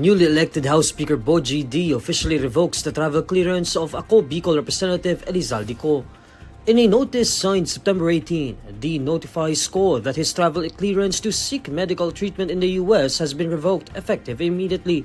Newly elected House Speaker Boji D officially revokes the travel clearance of ACO Bicol Representative Zaldy Co. In a notice signed September 18, D notifies Co that his travel clearance to seek medical treatment in the US has been revoked effective immediately.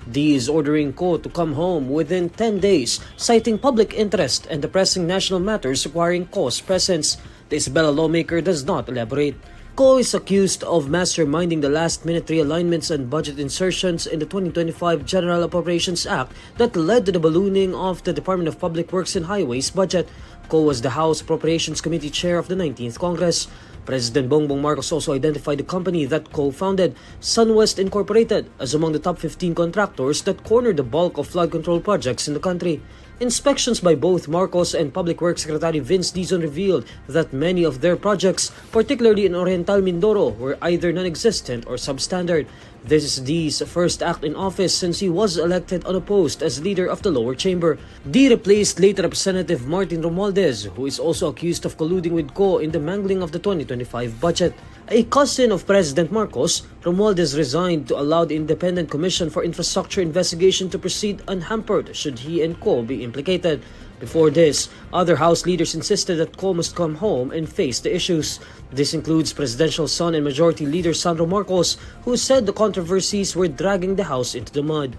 D is ordering Co to come home within 10 days, citing public interest and the pressing national matters requiring Co's presence. The Isabela lawmaker does not elaborate. Co is accused of masterminding the last-minute realignments and budget insertions in the 2025 General Appropriations Act that led to the ballooning of the Department of Public Works and Highways budget. Co was the House Appropriations Committee Chair of the 19th Congress. President Bongbong Marcos also identified the company that Co founded, SunWest Incorporated, as among the top 15 contractors that cornered the bulk of flood control projects in the country. Inspections by both Marcos and Public Works Secretary Vince Dizon revealed that many of their projects, particularly in Oriental Mindoro, were either non-existent or substandard. This is D's first act in office since he was elected unopposed as leader of the lower chamber. D replaced late Representative Martin Romualdez, who is also accused of colluding with Co in the mangling of the 2025 budget. A cousin of President Marcos, Romualdez resigned to allow the Independent Commission for Infrastructure investigation to proceed unhampered should he and Co be implicated. Before this, other House leaders insisted that Co must come home and face the issues. This includes presidential son and majority leader Sandro Marcos, who said the controversies were dragging the House into the mud.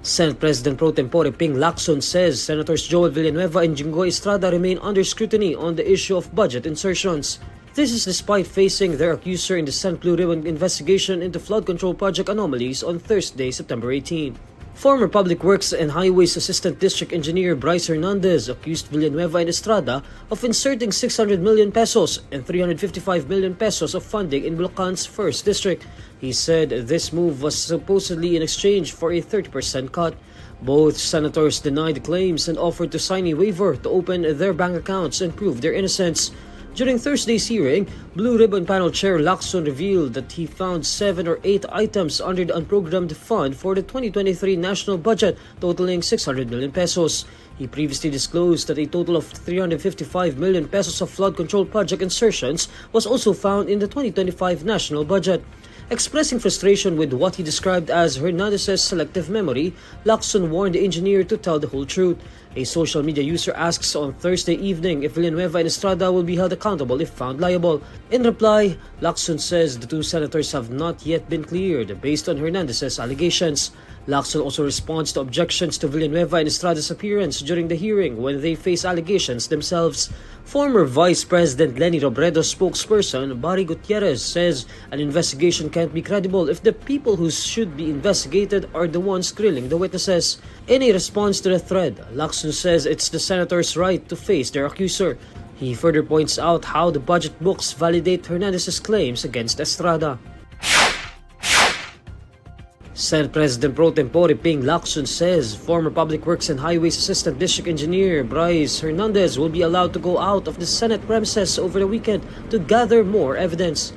Senate President Pro Tempore Ping Lacson says Senators Joel Villanueva and Jingoy Estrada remain under scrutiny on the issue of budget insertions. This is despite facing their accuser in the Senate Blue Ribbon investigation into flood control project anomalies on Thursday, September 18. Former Public Works and Highways Assistant District Engineer Bryce Hernandez accused Villanueva and Estrada of inserting 600 million pesos and 355 million pesos of funding in Bulacan's 1st District. He said this move was supposedly in exchange for a 30% cut. Both senators denied the claims and offered to sign a waiver to open their bank accounts and prove their innocence. During Thursday's hearing, Blue Ribbon Panel Chair Lacson revealed that he found 7 or 8 items under the unprogrammed fund for the 2023 national budget totaling 600 million pesos. He previously disclosed that a total of 355 million pesos of flood control project insertions was also found in the 2025 national budget. Expressing frustration with what he described as Hernandez's selective memory, Lacson warned the engineer to tell the whole truth. A social media user asks on Thursday evening if Villanueva and Estrada will be held accountable if found liable. In reply, Lacson says the two senators have not yet been cleared based on Hernandez's allegations. Lacson also responds to objections to Villanueva and Estrada's appearance during the hearing when they face allegations themselves. Former Vice President Lenny Robredo's spokesperson, Barry Gutierrez, says an investigation can't be credible if the people who should be investigated are the ones grilling the witnesses. In a response to the thread, Lacson says it's the senators' right to face their accuser. He further points out how the budget books validate Hernandez's claims against Estrada. Senate President Pro Tempore Ping Lacson says former Public Works and Highways Assistant District Engineer Bryce Hernandez will be allowed to go out of the Senate premises over the weekend to gather more evidence.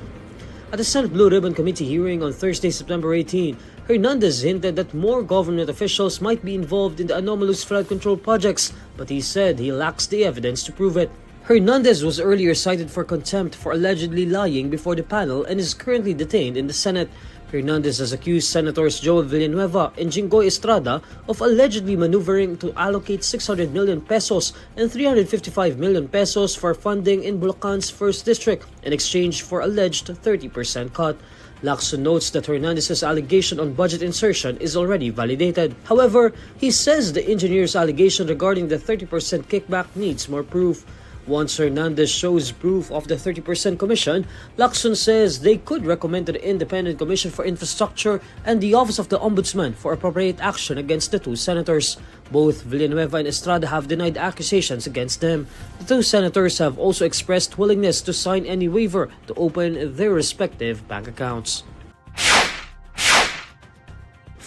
At the Senate Blue Ribbon Committee hearing on Thursday, September 18, Hernandez hinted that more government officials might be involved in the anomalous flood control projects, but he said he lacks the evidence to prove it. Hernandez was earlier cited for contempt for allegedly lying before the panel and is currently detained in the Senate. Hernandez has accused Senators Joel Villanueva and Jingoy Estrada of allegedly maneuvering to allocate 600 million pesos and 355 million pesos for funding in Bulacan's 1st District in exchange for alleged 30% cut. Lacson notes that Hernandez's allegation on budget insertion is already validated. However, he says the engineer's allegation regarding the 30% kickback needs more proof. Once Hernandez shows proof of the 30% commission, Lacson says they could recommend to the Independent Commission for Infrastructure and the Office of the Ombudsman for appropriate action against the two senators. Both Villanueva and Estrada have denied accusations against them. The two senators have also expressed willingness to sign any waiver to open their respective bank accounts.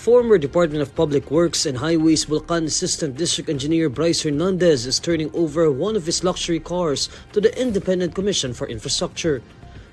Former Department of Public Works and Highways Bulacan Assistant District Engineer Bryce Hernandez is turning over one of his luxury cars to the Independent Commission for Infrastructure.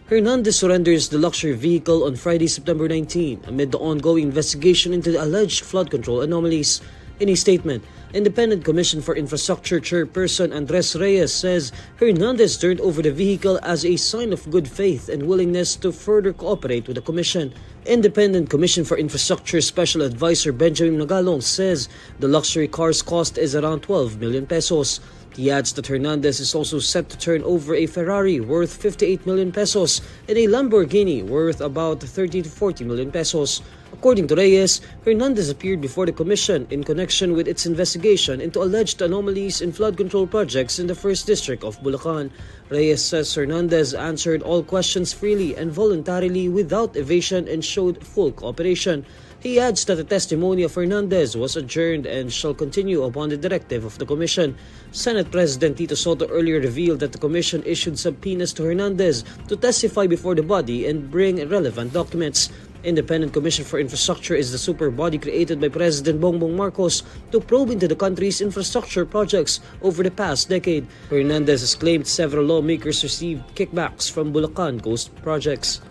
Hernandez surrenders the luxury vehicle on Friday, September 19, amid the ongoing investigation into the alleged flood control anomalies. In a statement, Independent Commission for Infrastructure Chairperson Andres Reyes says Hernandez turned over the vehicle as a sign of good faith and willingness to further cooperate with the Commission. Independent Commission for Infrastructure Special Advisor Benjamin Nagalong says the luxury car's cost is around 12 million pesos. He adds that Hernandez is also set to turn over a Ferrari worth 58 million pesos and a Lamborghini worth about 30 to 40 million pesos. According to Reyes, Hernandez appeared before the Commission in connection with its investigation into alleged anomalies in flood control projects in the 1st District of Bulacan. Reyes says Hernandez answered all questions freely and voluntarily without evasion and showed full cooperation. He adds that the testimony of Hernandez was adjourned and shall continue upon the directive of the Commission. Senate President Tito Soto earlier revealed that the Commission issued subpoenas to Hernandez to testify before the body and bring relevant documents. Independent Commission for Infrastructure is the super body created by President Bongbong Marcos to probe into the country's infrastructure projects over the past decade. Hernandez has claimed several lawmakers received kickbacks from Bulacan Coast projects.